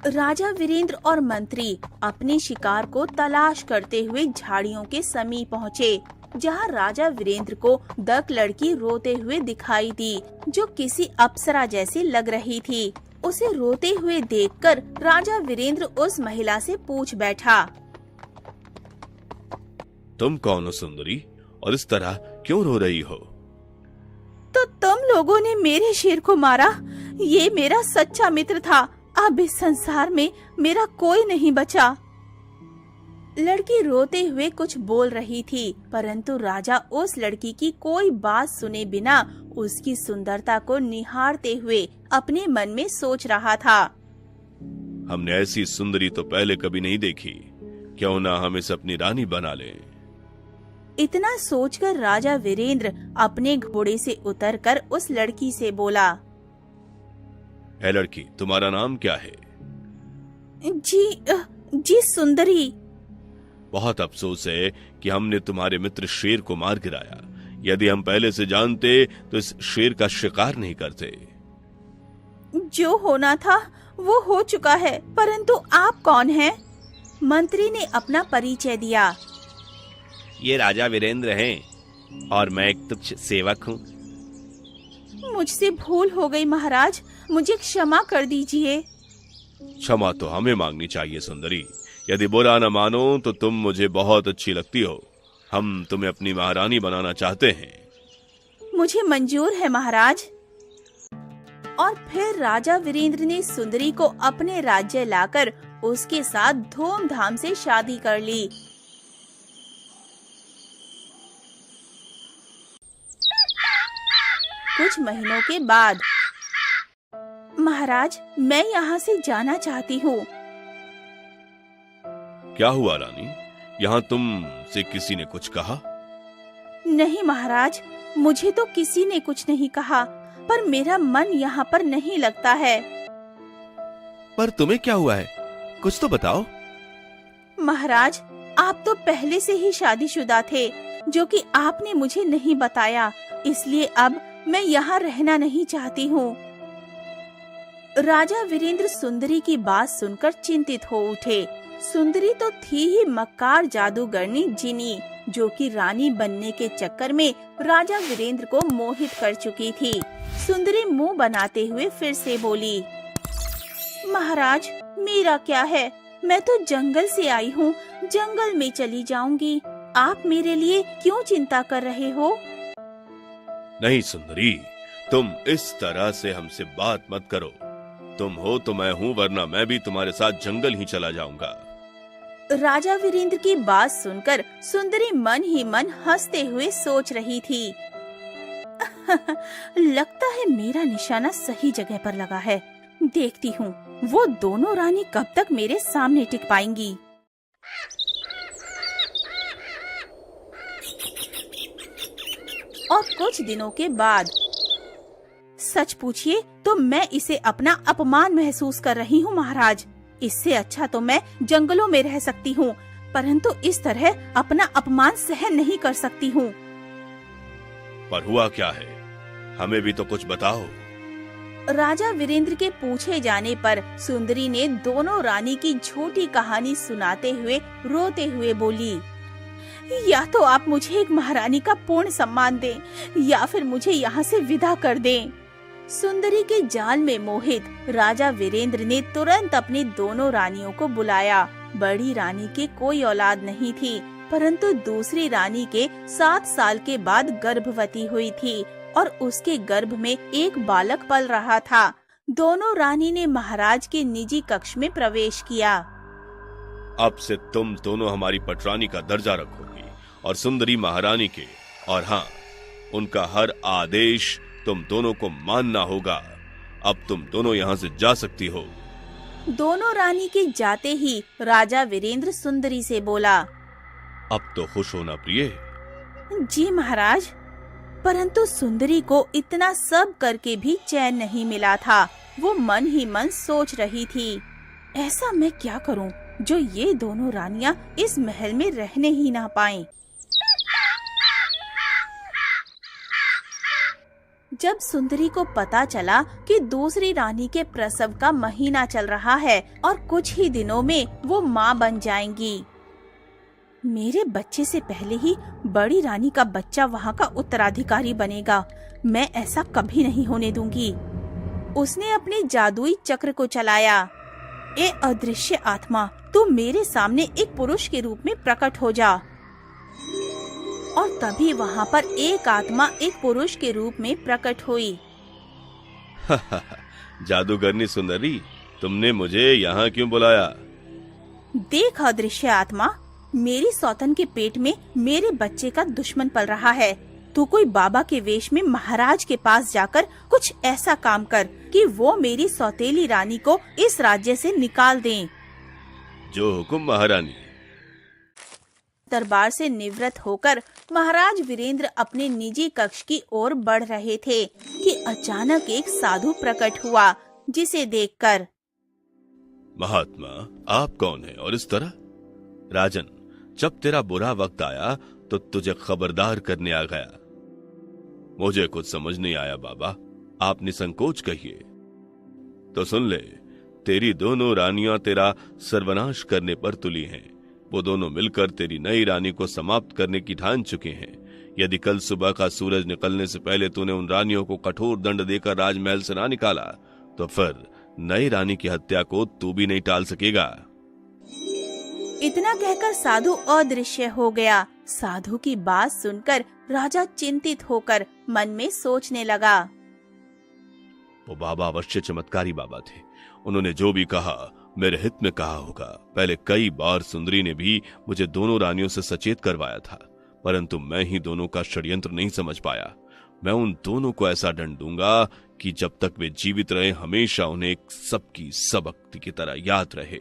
राजा वीरेंद्र और मंत्री अपने शिकार को तलाश करते हुए झाड़ियों के समीप पहुँचे, जहाँ राजा वीरेंद्र को दक लड़की रोते हुए दिखाई दी, जो किसी अप्सरा जैसी लग रही थी। उसे रोते हुए देखकर राजा वीरेंद्र उस महिला से पूछ बैठा, तुम कौन हो सुंदरी, और इस तरह क्यों रो रही हो? तो तुम लोगों ने मेरे शेर को मारा, ये मेरा सच्चा मित्र था, अब इस संसार में मेरा कोई नहीं बचा। लड़की रोते हुए कुछ बोल रही थी, परंतु राजा उस लड़की की कोई बात सुने बिना उसकी सुंदरता को निहारते हुए अपने मन में सोच रहा था, हमने ऐसी सुंदरी तो पहले कभी नहीं देखी, क्यों ना हम इसे अपनी रानी बना लें। इतना सोचकर राजा वीरेंद्र अपने घोड़े से उतरकर उस लड़की से बोला, है लड़की, तुम्हारा नाम क्या है? जी सुंदरी। बहुत अफसोस है कि हमने तुम्हारे मित्र शेर को मार गिराया। यदि हम पहले से जानते तो इस शेर का शिकार नहीं करते। जो होना था वो हो चुका है, परंतु आप कौन हैं? मंत्री ने अपना परिचय दिया। ये राजा वीरेंद्र हैं और मैं एक तुच्छ सेवक हूँ। मुझसे भूल हो गई महाराज, मुझे क्षमा कर दीजिए। क्षमा तो हमें मांगनी चाहिए सुंदरी। यदि बुरा न मानो तो तुम मुझे बहुत अच्छी लगती हो। हम तुम्हें अपनी महारानी बनाना चाहते हैं। मुझे मंजूर है महाराज। और फिर राजा वीरेंद्र ने सुंदरी को अपने राज्य लाकर उसके साथ धूमधाम से शादी कर ली। कुछ महीनों के बाद, महाराज मैं यहाँ से जाना चाहती हूँ। क्या हुआ रानी, यहाँ तुम से किसी ने कुछ कहा? नहीं महाराज, मुझे तो किसी ने कुछ नहीं कहा, पर मेरा मन यहाँ पर नहीं लगता है। पर तुम्हें क्या हुआ है, कुछ तो बताओ। महाराज आप तो पहले से ही शादीशुदा थे, जो कि आपने मुझे नहीं बताया, इसलिए अब मैं यहाँ रहना नहीं चाहती हूँ। राजा वीरेंद्र सुंदरी की बात सुनकर चिंतित हो उठे। सुंदरी तो थी ही मक्कार जादूगरनी जिनी, जो कि रानी बनने के चक्कर में राजा वीरेंद्र को मोहित कर चुकी थी। सुंदरी मुंह बनाते हुए फिर से बोली, महाराज मेरा क्या है, मैं तो जंगल से आई हूँ, जंगल में चली जाऊंगी। आप मेरे लिए क्यों चिंता कर रहे हो? नहीं सुंदरी, तुम इस तरह से हमसे बात मत करो। तुम हो तो मैं हूँ, वरना मैं भी तुम्हारे साथ जंगल ही चला जाऊंगा। राजा वीरेंद्र की बात सुनकर सुंदरी मन ही मन हंसते हुए सोच रही थी, लगता है मेरा निशाना सही जगह पर लगा है। देखती हूँ वो दोनों रानी कब तक मेरे सामने टिक पाएंगी। और कुछ दिनों के बाद, सच पूछिए तो मैं इसे अपना अपमान महसूस कर रही हूँ महाराज। इससे अच्छा तो मैं जंगलों में रह सकती हूँ, परंतु इस तरह अपना अपमान सहन नहीं कर सकती हूँ। पर हुआ क्या है, हमें भी तो कुछ बताओ। राजा वीरेंद्र के पूछे जाने पर सुंदरी ने दोनों रानी की झूठी कहानी सुनाते हुए रोते हुए बोली, या तो आप मुझे एक महारानी का पूर्ण सम्मान दें, या फिर मुझे यहाँ से विदा कर दें। सुंदरी के जाल में मोहित राजा वीरेंद्र ने तुरंत अपनी दोनों रानियों को बुलाया। बड़ी रानी के कोई औलाद नहीं थी, परंतु दूसरी रानी के 7 साल के बाद गर्भवती हुई थी और उसके गर्भ में एक बालक पल रहा था। दोनों रानी ने महाराज के निजी कक्ष में प्रवेश किया। अब से तुम दोनों हमारी पटरानी का दर्जा रखोगी और सुंदरी महारानी के, और हाँ, उनका हर आदेश तुम दोनों को मानना होगा। अब तुम दोनों यहाँ से जा सकती हो। दोनों रानी के जाते ही राजा वीरेंद्र सुंदरी से बोला, अब तो खुश होना प्रिय। जी महाराज। परंतु सुंदरी को इतना सब करके भी चैन नहीं मिला था। वो मन ही मन सोच रही थी, ऐसा मैं क्या करूं जो ये दोनों रानियां इस महल में रहने ही ना पाएं। जब सुंदरी को पता चला कि दूसरी रानी के प्रसव का महीना चल रहा है और कुछ ही दिनों में वो माँ बन जाएंगी, मेरे बच्चे से पहले ही बड़ी रानी का बच्चा वहाँ का उत्तराधिकारी बनेगा, मैं ऐसा कभी नहीं होने दूंगी। उसने अपने जादुई चक्र को चलाया। ए अदृश्य आत्मा, तू मेरे सामने एक पुरुष के रूप में प्रकट हो जा। और तभी वहाँ पर एक आत्मा एक पुरुष के रूप में प्रकट हुई। जादूगरनी सुंदरी, तुमने मुझे यहाँ क्यों बुलाया? देख अदृश्य आत्मा, मेरी सौतन के पेट में मेरे बच्चे का दुश्मन पल रहा है। तू कोई बाबा के वेश में महाराज के पास जाकर कुछ ऐसा काम कर कि वो मेरी सौतेली रानी को इस राज्य से निकाल दें। जो हुकुम महारानी। दरबार से निवृत्त होकर महाराज वीरेंद्र अपने निजी कक्ष की ओर बढ़ रहे थे कि अचानक एक साधु प्रकट हुआ, जिसे देखकर, महात्मा, आप कौन है और इस तरह? राजन, जब तेरा बुरा वक्त आया तो तुझे खबरदार करने आ गया। मुझे कुछ समझ नहीं आया बाबा, आप निसंकोच कहिए। तो सुन ले, तेरी दोनों रानियां तेरा सर्वनाश करने पर तुली हैं। वो दोनों मिलकर तेरी नई रानी को समाप्त करने की ठान चुके हैं। यदि कल सुबह का सूरज निकलने से पहले तूने उन रानियों को कठोर दंड देकर राजमहल से ना निकाला, तो फिर नई रानी की हत्या को तू भी नहीं टाल सकेगा। इतना कहकर साधु अदृश्य हो गया। साधु की बात सुनकर राजा चिंतित होकर मन में सोचने लगा। वो बाबा अवश्य चमत्कारी बाबा थे। उन्होंने जो भी कहा मेरे हित में कहा होगा। पहले कई बार सुंदरी ने भी मुझे दोनों रानियों से सचेत करवाया था, परंतु मैं ही दोनों का षड्यंत्र नहीं समझ पाया। मैं उन दोनों को ऐसा दंड दूंगा कि जब तक वे जीवित रहे हमेशा उन्हें एक सबकी सबक की तरह याद रहे।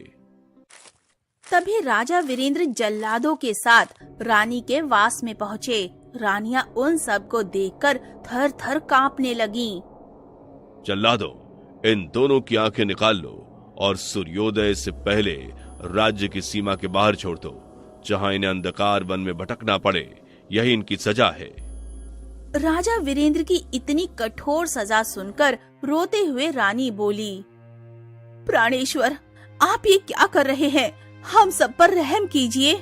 तभी राजा वीरेंद्र जल्लादों के साथ रानी के वास में पहुँचे। रानियां उन सब को देखकर थर थर कांपने लगीं। जल्लादो, इन दोनों की आंखें निकाल लो और सूर्योदय से पहले राज्य की सीमा के बाहर छोड़ दो, जहां इन्हें अंधकार वन में भटकना पड़े। यही इनकी सजा है। राजा वीरेंद्र की इतनी कठोर सजा सुनकर रोते हुए रानी बोली, प्राणेश्वर, आप ये क्या कर रहे हैं? हम सब पर रहम कीजिए।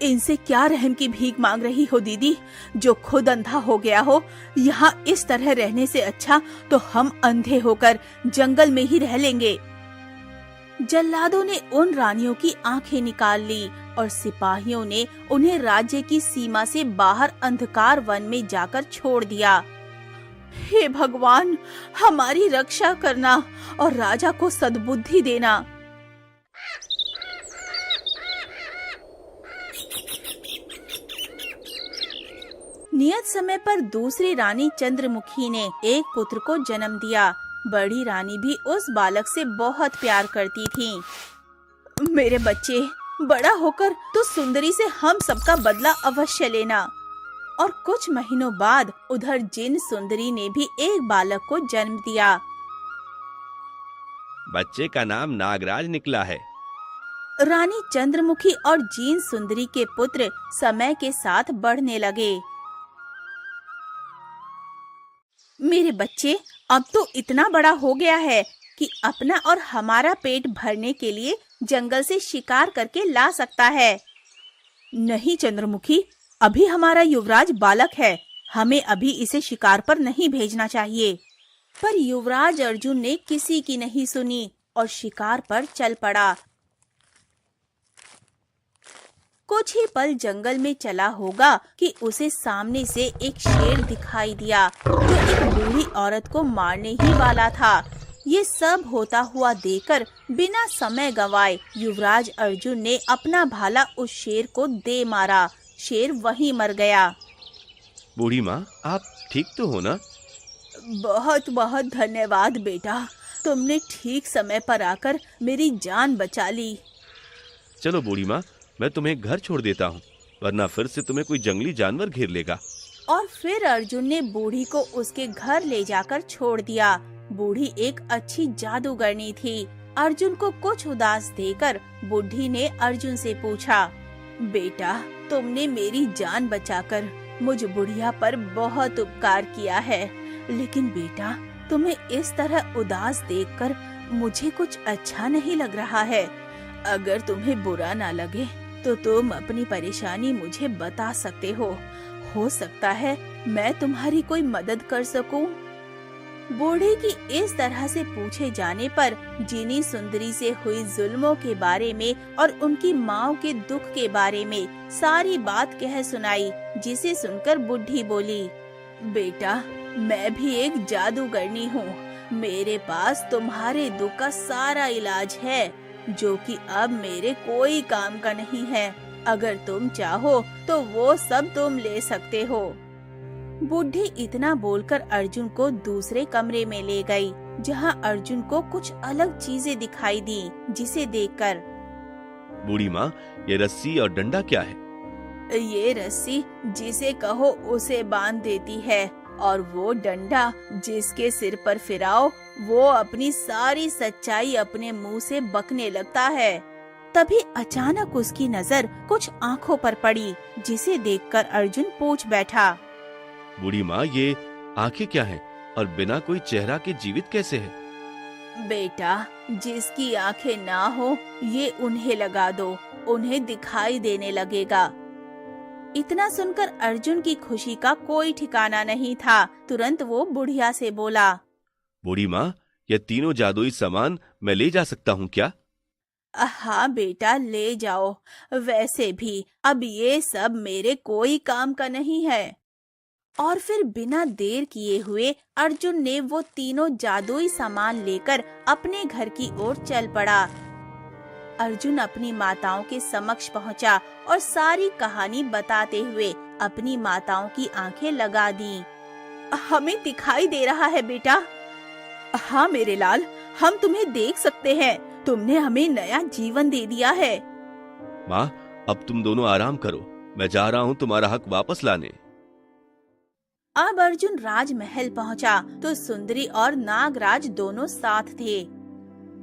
इनसे क्या रहम की भीख मांग रही हो दीदी, जो खुद अंधा हो गया हो। यहाँ इस तरह रहने से अच्छा तो हम अंधे होकर जंगल में ही रह लेंगे। जल्लादों ने उन रानियों की आंखें निकाल ली और सिपाहियों ने उन्हें राज्य की सीमा से बाहर अंधकार वन में जाकर छोड़ दिया। हे भगवान, हमारी रक्षा करना और राजा को सद्बुद्धि देना। नियत समय पर दूसरी रानी चंद्रमुखी ने एक पुत्र को जन्म दिया। बड़ी रानी भी उस बालक से बहुत प्यार करती थी। मेरे बच्चे, बड़ा होकर तो सुंदरी से हम सबका बदला अवश्य लेना। और कुछ महीनों बाद उधर जिन सुंदरी ने भी एक बालक को जन्म दिया। बच्चे का नाम नागराज निकला है। रानी चंद्रमुखी और जीन सुंदरी के पुत्र समय के साथ बढ़ने लगे। मेरे बच्चे, अब तो इतना बड़ा हो गया है कि अपना और हमारा पेट भरने के लिए जंगल से शिकार करके ला सकता है। नहीं चंद्रमुखी, अभी हमारा युवराज बालक है, हमें अभी इसे शिकार पर नहीं भेजना चाहिए। पर युवराज अर्जुन ने किसी की नहीं सुनी और शिकार पर चल पड़ा। कुछ ही पल जंगल में चला होगा कि उसे सामने से एक शेर दिखाई दिया, जो एक बूढ़ी औरत को मारने ही वाला था। ये सब होता हुआ देखकर बिना समय गंवाए युवराज अर्जुन ने अपना भाला उस शेर को दे मारा। शेर वहीं मर गया। बूढ़ी माँ, आप ठीक तो हो ना? बहुत बहुत धन्यवाद बेटा, तुमने ठीक समय पर आकर मेरी जान बचा ली। चलो बूढ़ी माँ, मैं तुम्हें एक घर छोड़ देता हूँ, वरना फिर से तुम्हें कोई जंगली जानवर घेर लेगा। और फिर अर्जुन ने बूढ़ी को उसके घर ले जाकर छोड़ दिया। बूढ़ी एक अच्छी जादूगरनी थी। अर्जुन को कुछ उदास देकर बूढ़ी ने अर्जुन से पूछा, बेटा, तुमने मेरी जान बचाकर मुझ बुढ़िया पर बहुत उपकार किया है, लेकिन बेटा, तुम्हें इस तरह उदास देखकर मुझे कुछ अच्छा नहीं लग रहा है। अगर तुम्हें बुरा ना लगे तो तुम अपनी परेशानी मुझे बता सकते हो सकता है मैं तुम्हारी कोई मदद कर सकूं। बूढ़े की इस तरह से पूछे जाने पर जीनी सुंदरी से हुई जुल्मों के बारे में और उनकी माँ के दुख के बारे में सारी बात कह सुनाई, जिसे सुनकर बुढ़ी बोली, बेटा, मैं भी एक जादूगरनी हूँ। मेरे पास तुम्हारे दुख का सारा इलाज है, जो कि अब मेरे कोई काम का नहीं है। अगर तुम चाहो तो वो सब तुम ले सकते हो। बुढ़ी इतना बोलकर अर्जुन को दूसरे कमरे में ले गई, जहां अर्जुन को कुछ अलग चीजें दिखाई दी, जिसे देखकर, बूढ़ी माँ, ये रस्सी और डंडा क्या है? ये रस्सी जिसे कहो उसे बांध देती है, और वो डंडा जिसके सिर पर फिराओ वो अपनी सारी सच्चाई अपने मुंह से बकने लगता है। तभी अचानक उसकी नजर कुछ आंखों पर पड़ी, जिसे देखकर अर्जुन पूछ बैठा, बूढ़ी माँ, ये आंखें क्या हैं और बिना कोई चेहरा के जीवित कैसे है? बेटा, जिसकी आंखें ना हो ये उन्हें लगा दो, उन्हें दिखाई देने लगेगा। इतना सुनकर अर्जुन की खुशी का कोई ठिकाना नहीं था। तुरंत वो बुढ़िया से बोला, बूढ़ी माँ, ये तीनों जादुई सामान मैं ले जा सकता हूँ क्या? हाँ बेटा, ले जाओ। वैसे भी अब ये सब मेरे कोई काम का नहीं है। और फिर बिना देर किए हुए अर्जुन ने वो तीनों जादुई सामान लेकर अपने घर की ओर चल पड़ा। अर्जुन अपनी माताओं के समक्ष पहुंचा और सारी कहानी बताते हुए अपनी माताओं की आंखें लगा दी। हमें दिखाई दे रहा है बेटा। हाँ मेरे लाल, हम तुम्हें देख सकते हैं। तुमने हमें नया जीवन दे दिया है। माँ, अब तुम दोनों आराम करो, मैं जा रहा हूँ तुम्हारा हक वापस लाने। अब अर्जुन राजमहल पहुंचा तो सुंदरी और नागराज दोनों साथ थे।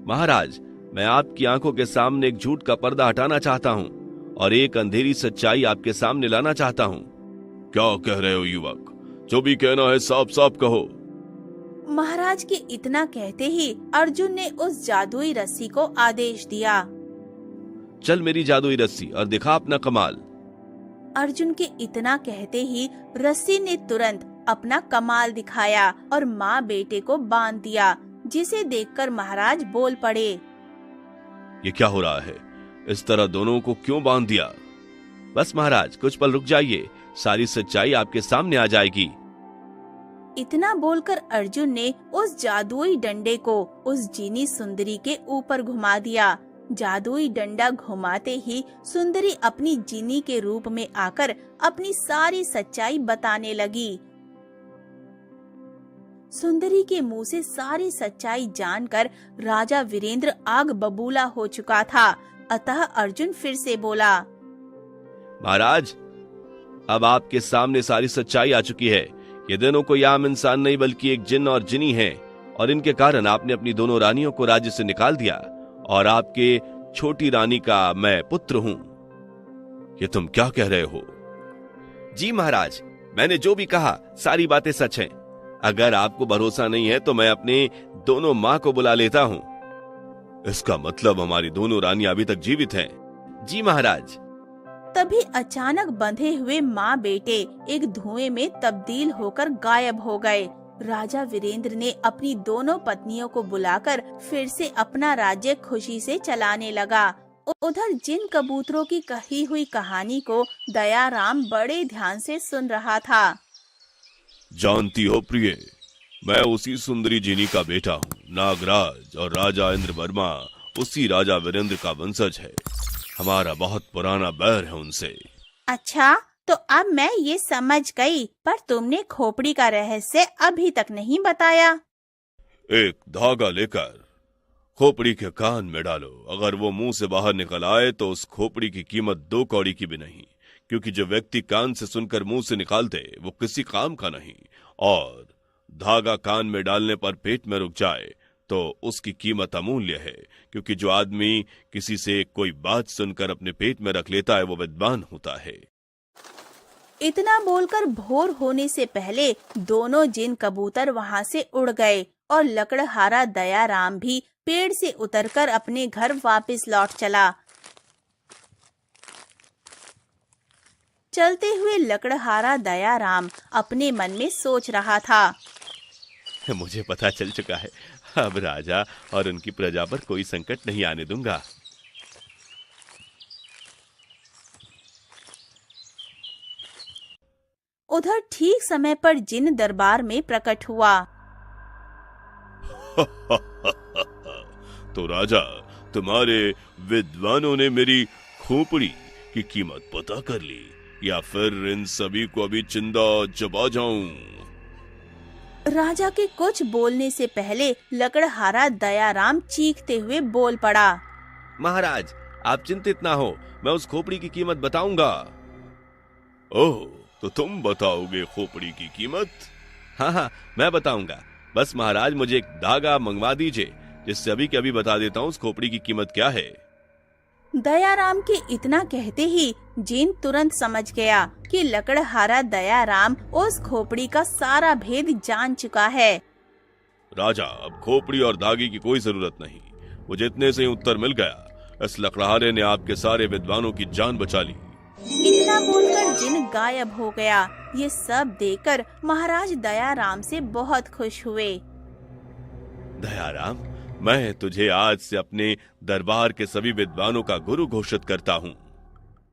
महाराज, मैं आपकी आंखों के सामने एक झूठ का पर्दा हटाना चाहता हूँ और एक अंधेरी सच्चाई आपके सामने लाना चाहता हूँ। क्या कह रहे हो युवक? जो भी कहना है साफ साफ कहो। महाराज के इतना कहते ही अर्जुन ने उस जादुई रस्सी को आदेश दिया। चल मेरी जादुई रस्सी और दिखा अपना कमाल। अर्जुन के इतना कहते ही रस्सी ने तुरंत अपना कमाल दिखाया और माँ बेटे को बांध दिया, जिसे देखकर महाराज बोल पड़े। ये क्या हो रहा है? इस तरह दोनों को क्यों बांध दिया? बस महाराज, कुछ पल रुक जाइए, सारी सच्चाई आपके सामने आ जाएगी। इतना बोलकर अर्जुन ने उस जादुई डंडे को उस जीनी सुंदरी के ऊपर घुमा दिया। जादुई डंडा घुमाते ही सुंदरी अपनी जीनी के रूप में आकर अपनी सारी सच्चाई बताने लगी। सुंदरी के मुंह से सारी सच्चाई जानकर राजा वीरेंद्र आग बबूला हो चुका था। अतः अर्जुन फिर से बोला। महाराज, अब आपके सामने सारी सच्चाई आ चुकी है। ये दोनों कोई आम इंसान नहीं बल्कि एक जिन्न और जिनी है, और इनके कारण आपने अपनी दोनों रानियों को राज्य से निकाल दिया और आपके छोटी रानी का मैं पुत्र हूं। ये तुम क्या कह रहे हो? जी महाराज, मैंने जो भी कहा सारी बातें सच हैं। अगर आपको भरोसा नहीं है तो मैं अपने दोनों माँ को बुला लेता हूं। इसका मतलब हमारी दोनों रानियां अभी तक जीवित हैं। जी महाराज। तभी अचानक बंधे हुए माँ बेटे एक धुएं में तब्दील होकर गायब हो गए। राजा वीरेंद्र ने अपनी दोनों पत्नियों को बुलाकर फिर से अपना राज्य खुशी से चलाने लगा। उधर जिन कबूतरों की कही हुई कहानी को दयाराम बड़े ध्यान से सुन रहा था। जानती हो प्रिय, मैं उसी सुंदरी जिनी का बेटा हूँ, नागराज, और राजा इंद्र वर्मा उसी राजा वीरेंद्र का वंशज है। हमारा बहुत पुराना बैर है उनसे। अच्छा, तो अब मैं ये समझ गई, पर तुमने खोपड़ी का रहस्य अभी तक नहीं बताया। एक धागा लेकर खोपड़ी के कान में डालो। अगर वो मुंह से बाहर निकल आए तो उस खोपड़ी की कीमत 2 कौड़ी की भी नहीं, क्योंकि जो व्यक्ति कान से सुनकर मुंह से निकाल दे वो किसी काम का नहीं, और धागा कान में डालने पर पेट में रुक जाए तो उसकी कीमत अमूल्य है, क्योंकि जो आदमी किसी से कोई बात सुनकर अपने पेट में रख लेता है वो विद्वान होता है। इतना बोलकर भोर होने से पहले दोनों जिन कबूतर वहां से उड़ गए और लकड़हारा दयाराम भी पेड़ से उतरकर अपने घर वापस लौट चला। चलते हुए लकड़हारा दयाराम अपने मन में सोच रहा था। मुझे पता चल चुका है, अब राजा और उनकी प्रजा पर कोई संकट नहीं आने दूंगा। उधर ठीक समय पर जिन दरबार में प्रकट हुआ। तो राजा, तुम्हारे विद्वानों ने मेरी खोपड़ी की कीमत पता कर ली, या फिर इन सभी को अभी चिंदा चबा जाऊं? राजा के कुछ बोलने से पहले लकड़हारा दयाराम चीखते हुए बोल पड़ा। महाराज, आप चिंतित ना हो, मैं उस खोपड़ी की कीमत बताऊंगा। ओह, तो तुम बताओगे खोपड़ी की कीमत? हाँ, मैं बताऊंगा। बस महाराज, मुझे एक धागा मंगवा दीजिए, जिससे अभी के अभी बता देता हूँ उस खोपड़ी की कीमत क्या है। दयाराम के इतना कहते ही जिन तुरंत समझ गया कि लकड़हारा दयाराम उस खोपड़ी का सारा भेद जान चुका है। राजा, अब खोपड़ी और धागे की कोई जरूरत नहीं, मुझे इतने से ही उत्तर मिल गया। इस लकड़हारे ने आपके सारे विद्वानों की जान बचा ली। इतना बोलकर जिन गायब हो गया। ये सब देखकर महाराज दयाराम से बहुत खुश हुए। दयाराम, मैं तुझे आज से अपने दरबार के सभी विद्वानों का गुरु घोषित करता हूँ।